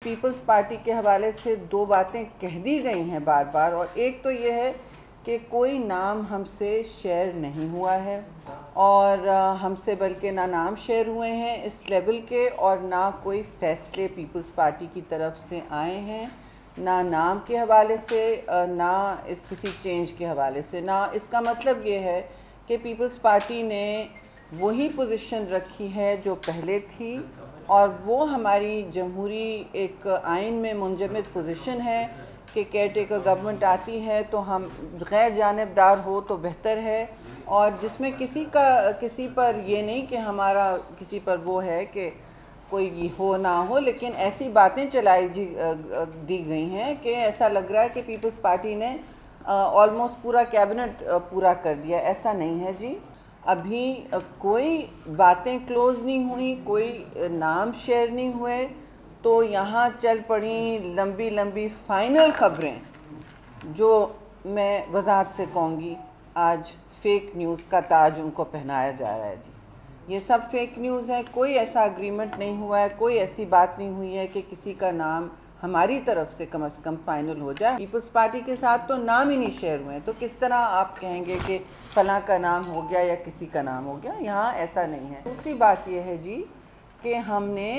Peoples party के हवाले से दो बातें कह दी गई हैं बार बार, और एक तो ये है कि कोई नाम हमसे शेयर नहीं हुआ है और हमसे बल्कि ना नाम शेयर हुए हैं इस लेवल के, और ना कोई फ़ैसले पीपल्स पार्टी की तरफ से आए हैं, ना नाम के हवाले से, ना किसी चेंज के हवाले से। ना इसका मतलब ये है कि पीपल्स पार्टी ने वही पोजीशन रखी है जो पहले थी, और वो हमारी जमहूरी एक आइन में मुंजमद पोजीशन है कि केयर टेकर गवर्नमेंट आती है तो हम गैर जानिबदार हो तो बेहतर है, और जिसमें किसी पर ये नहीं कि हमारा किसी पर वो है कि कोई हो ना हो, लेकिन ऐसी बातें चलाई दी गई हैं कि ऐसा लग रहा है कि पीपल्स पार्टी ने ऑलमोस्ट पूरा कैबिनेट पूरा कर दिया। ऐसा नहीं है जी, अभी कोई बातें क्लोज़ नहीं हुई, कोई नाम शेयर नहीं हुए, तो यहाँ चल पड़ी लंबी लंबी फ़ाइनल ख़बरें जो मैं वजाहत से कहूँगी आज फ़ेक न्यूज़ का ताज उनको पहनाया जा रहा है जी। ये सब फेक न्यूज़ है, कोई ऐसा अग्रीमेंट नहीं हुआ है, कोई ऐसी बात नहीं हुई है कि किसी का नाम हमारी तरफ से कम से कम फाइनल हो जाए। पीपल्स पार्टी के साथ तो नाम ही नहीं शेयर हुए हैं, तो किस तरह आप कहेंगे कि फलां का नाम हो गया या किसी का नाम हो गया? यहाँ ऐसा नहीं है। दूसरी बात यह है जी कि हमने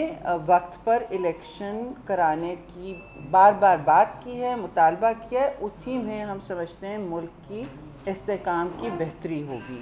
वक्त पर इलेक्शन कराने की बार बार बात की है, मुतालबा किया है, उसी में हम समझते हैं मुल्क की इस्तेहकाम की बेहतरी होगी।